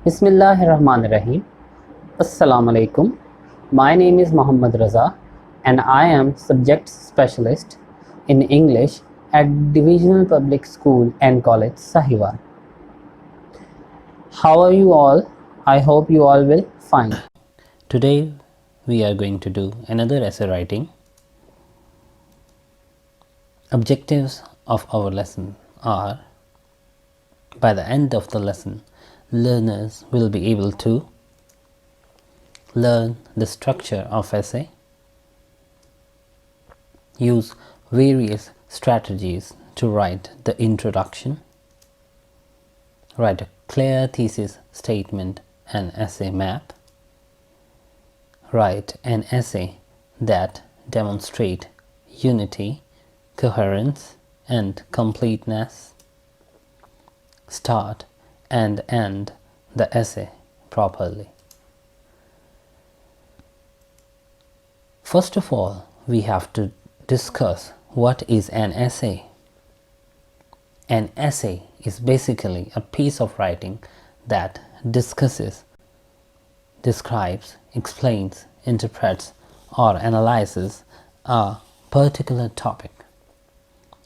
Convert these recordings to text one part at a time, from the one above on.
Bismillahirrahmanirrahim. Assalamu alaikum. My name is Muhammad Raza and I am subject specialist in English at Divisional Public School and College, Sahiwal. How are you all? I hope you all will fine. Today we are going to do another essay writing. Objectives of our lesson are, by the end of the lesson, learners will be able to learn the structure of essay, use various strategies to write the introduction, write a clear thesis statement and essay map, write an essay that demonstrate unity, coherence and completeness, start and end the essay properly. First of all, we have to discuss what is an essay. An essay is basically a piece of writing that discusses, describes, explains, interprets or analyzes a particular topic.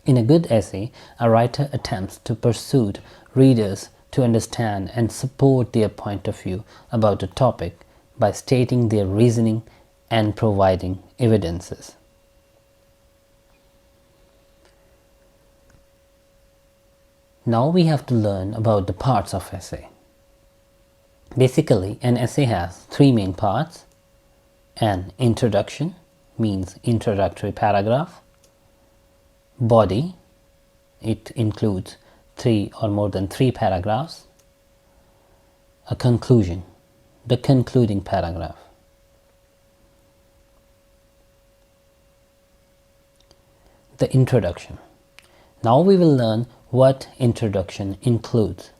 In a good essay, a writer attempts to persuade readers to understand and support their point of view about a topic by stating their reasoning and providing evidences. Now we have to learn about the parts of essay. Basically, an essay has three main parts. An introduction, means introductory paragraph. Body, it includes three or more than three paragraphs. A conclusion, the concluding paragraph. The introduction. Now we will learn what introduction includes.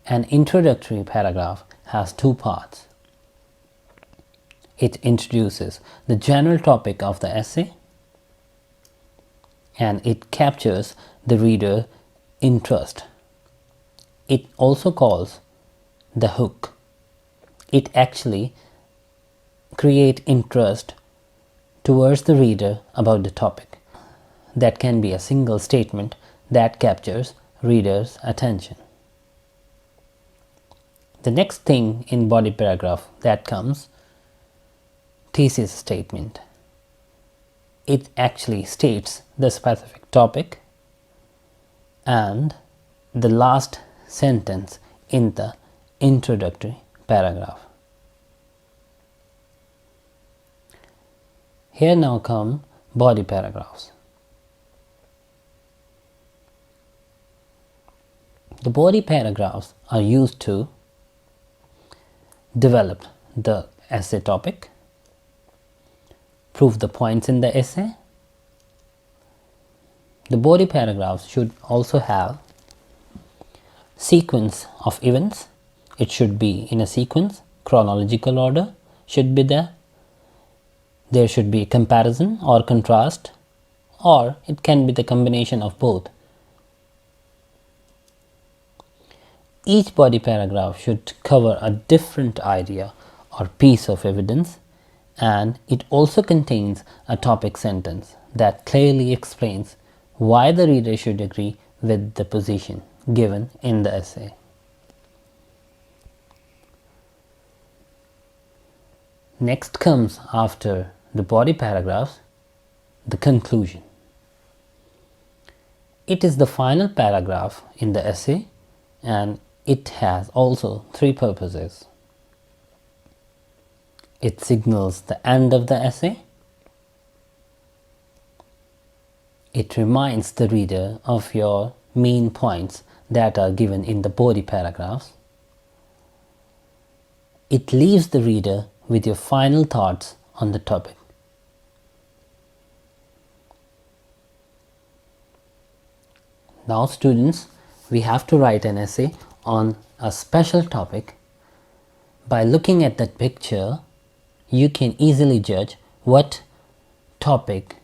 An introductory paragraph has two parts. It introduces the general topic of the essay and it captures the reader's interest. It also calls the hook. It actually creates interest towards the reader about the topic. That can be a single statement that captures reader's attention. The next thing in body paragraph that comes, thesis statement. It actually states the specific topic and the last sentence in the introductory paragraph. Here now come body paragraphs. The body paragraphs are used to develop the essay topic, prove the points in the essay. The body paragraphs should also have sequence of events. It should be in a sequence, chronological order should be there. There should be comparison or contrast, or it can be the combination of both. Each body paragraph should cover a different idea or piece of evidence, and it also contains a topic sentence that clearly explains why the reader should agree with the position given in the essay. Next comes, after the body paragraphs, the conclusion. It is the final paragraph in the essay and it has also three purposes. It signals the end of the essay. It reminds the reader of your main points that are given in the body paragraphs. It leaves the reader with your final thoughts on the topic. Now students, we have to write an essay on a special topic. By looking at that picture, you can easily judge what topic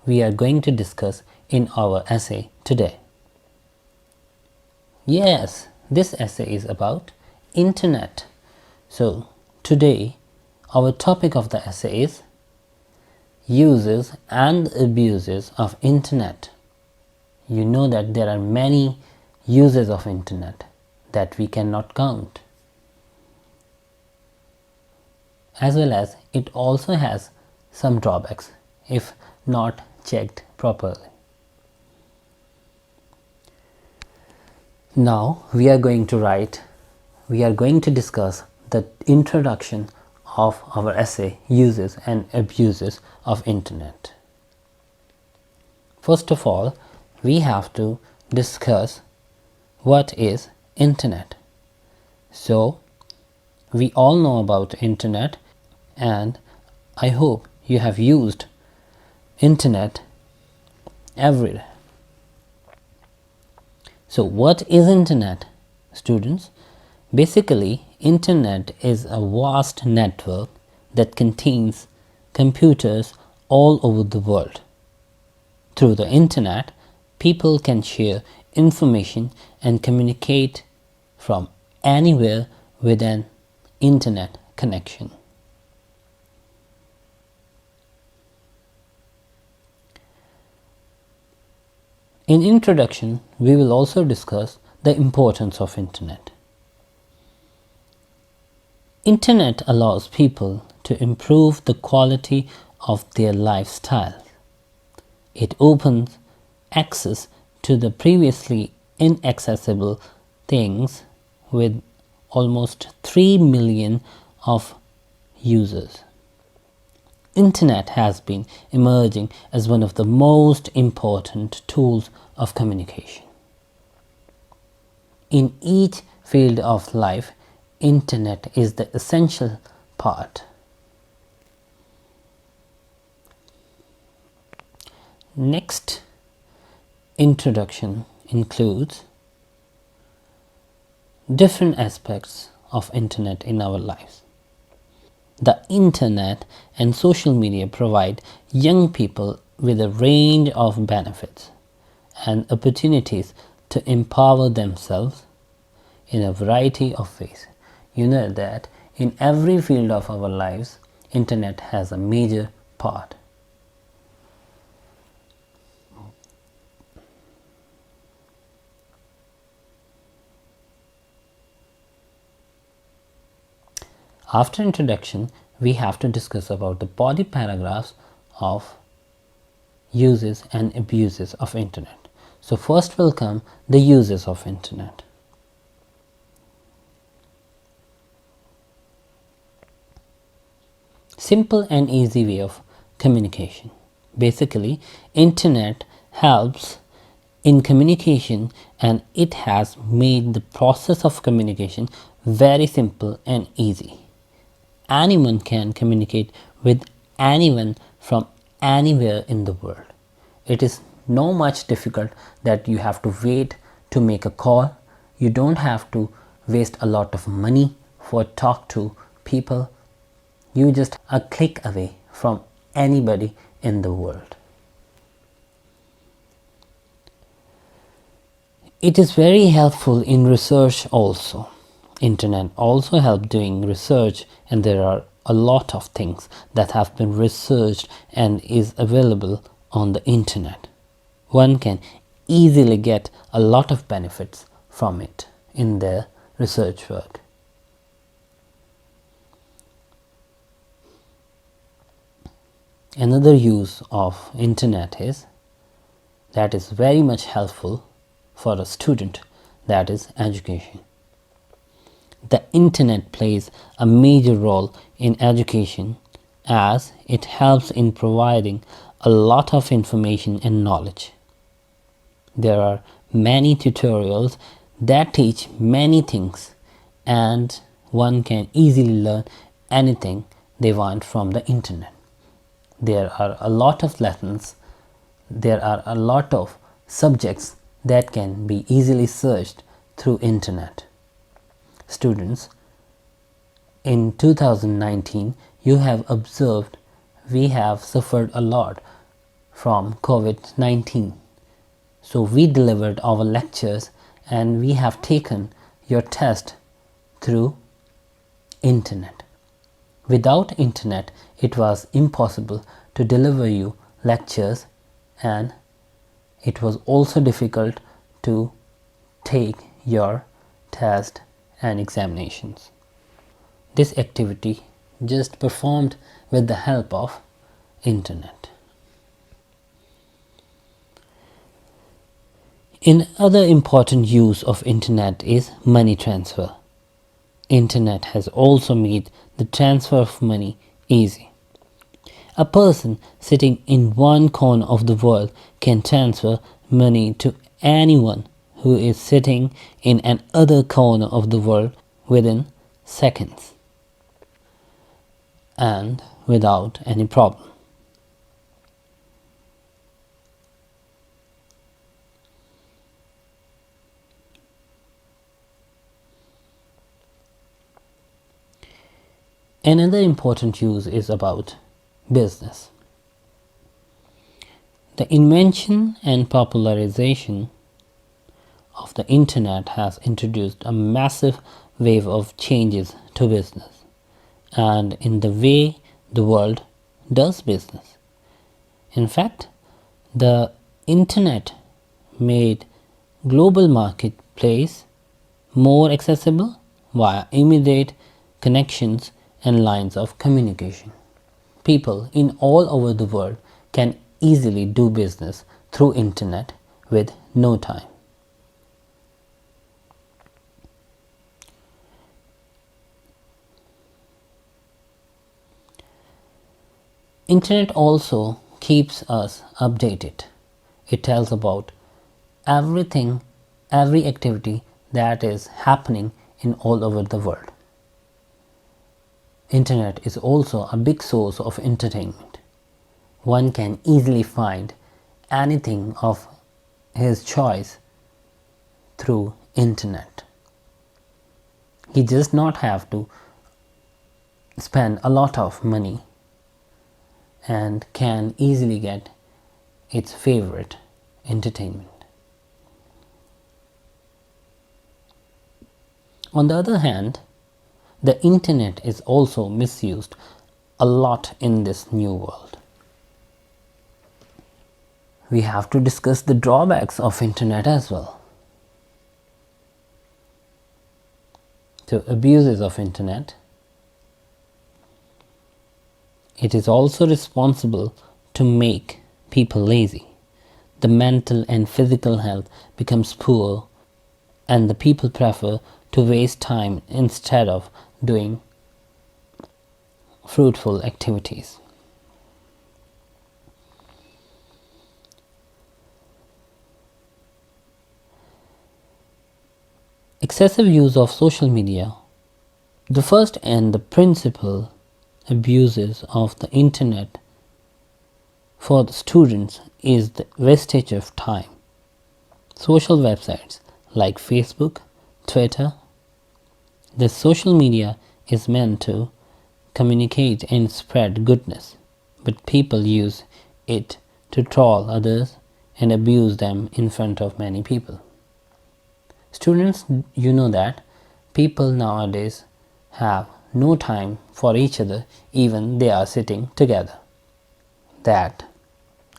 we are going to discuss in our essay today. Yes, This essay is about internet. So today our topic of the essay is uses and abuses of internet. You know that there are many uses of internet that we cannot count, as well as it also has some drawbacks if not checked properly. Now we are going to discuss the introduction of our essay, uses and abuses of internet. First of all, we have to discuss what is internet. So we all know about internet, and I hope you have used internet every day. So what is internet, students? Basically, internet is a vast network that contains computers all over the world. Through the internet, people can share information and communicate from anywhere with an internet connection. In introduction, we will also discuss the importance of internet. Internet allows people to improve the quality of their lifestyle. It opens access to the previously inaccessible things with almost 3 million of users. Internet has been emerging as one of the most important tools of communication. In each field of life, internet is the essential part. Next introduction includes different aspects of internet in our lives. The internet and social media provide young people with a range of benefits and opportunities to empower themselves in a variety of ways. You know that in every field of our lives, internet has a major part. After introduction, we have to discuss about the body paragraphs of uses and abuses of internet. So first will come the uses of internet. Simple and easy way of communication. Basically, internet helps in communication, and it has made the process of communication very simple and easy. Anyone can communicate with anyone from anywhere in the world. It is no much difficult that you have to wait to make a call. You don't have to waste a lot of money for talk to people. You just a click away from anybody in the world. It is very helpful in research also. Internet also help doing research, and there are a lot of things that have been researched and is available on the internet. One can easily get a lot of benefits from it in their research work. Another use of internet is that is very much helpful for a student, that is education. The internet plays a major role in education as it helps in providing a lot of information and knowledge. There are many tutorials that teach many things, and one can easily learn anything they want from the internet. There are a lot of lessons, there are a lot of subjects that can be easily searched through internet. Students, in 2019, you have observed we have suffered a lot from COVID-19. So we delivered our lectures and we have taken your test through internet. Without internet, it was impossible to deliver you lectures, and it was also difficult to take your test and examinations. This activity just performed with the help of internet. Another important use of internet is money transfer. Internet has also made the transfer of money easy. A person sitting in one corner of the world can transfer money to anyone who is sitting in another corner of the world within seconds and without any problem. Another important use is about business. The invention and popularization of the internet has introduced a massive wave of changes to business and in the way the world does business. In fact, the internet made global marketplace more accessible via immediate connections and lines of communication. People in all over the world can easily do business through internet with no time. Internet also keeps us updated. It tells about everything, every activity that is happening in all over the world. Internet is also a big source of entertainment. One can easily find anything of his choice through internet. He does not have to spend a lot of money and can easily get its favorite entertainment. On the other hand, the internet is also misused a lot in this new world. We have to discuss the drawbacks of internet as well. So, abuses of internet. It is also responsible to make people lazy. The mental and physical health becomes poor, and the people prefer to waste time instead of doing fruitful activities. Excessive use of social media. The first and the principal abuses of the internet for the students is the wastage of time. Social websites like Facebook, Twitter. The social media is meant to communicate and spread goodness, but people use it to troll others and abuse them in front of many people. Students, you know that people nowadays have no time for each other, even they are sitting together. That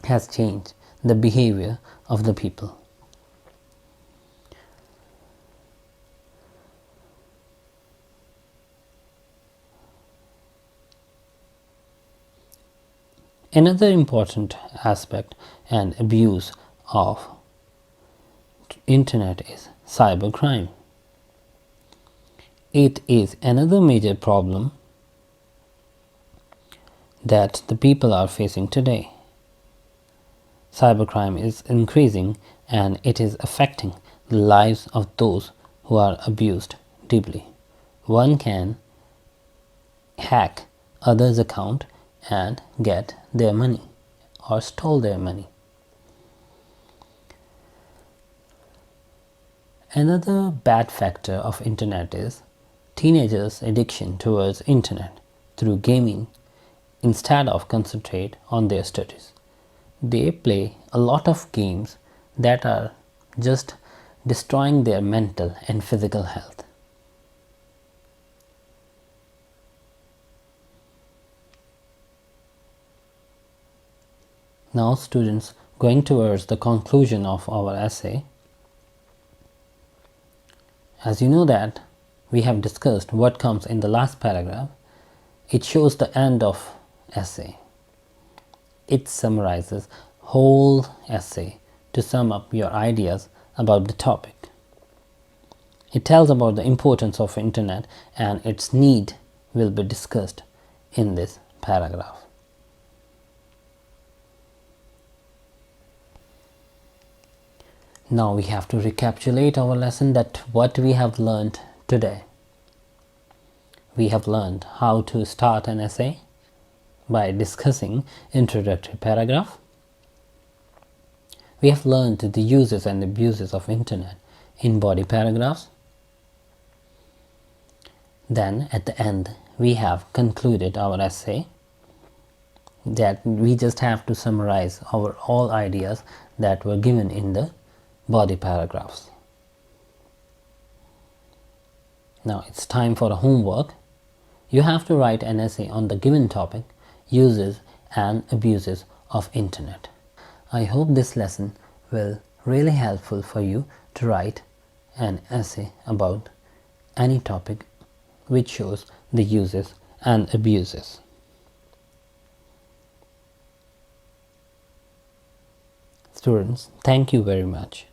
has changed the behavior of the people. Another important aspect and abuse of internet is cybercrime. It is another major problem that the people are facing today. Cybercrime is increasing and it is affecting the lives of those who are abused deeply. One can hack others' account and get their money or stole their money. Another bad factor of internet is teenagers' addiction towards internet through gaming instead of concentrate on their studies. They play a lot of games that are just destroying their mental and physical health. Now students, going towards the conclusion of our essay, as you know that we have discussed what comes in the last paragraph, it shows the end of essay. It summarizes whole essay to sum up your ideas about the topic. It tells about the importance of internet and its need will be discussed in this paragraph. Now we have to recapitulate our lesson, that what we have learned today. We have learned how to start an essay by discussing introductory paragraph. We have learned the uses and abuses of internet in body paragraphs. Then at the end we have concluded our essay, that we just have to summarize our all ideas that were given in the body paragraphs. Now it's time for a homework. You have to write an essay on the given topic, uses and abuses of internet. I hope this lesson will really helpful for you to write an essay about any topic which shows the uses and abuses. Students, thank you very much.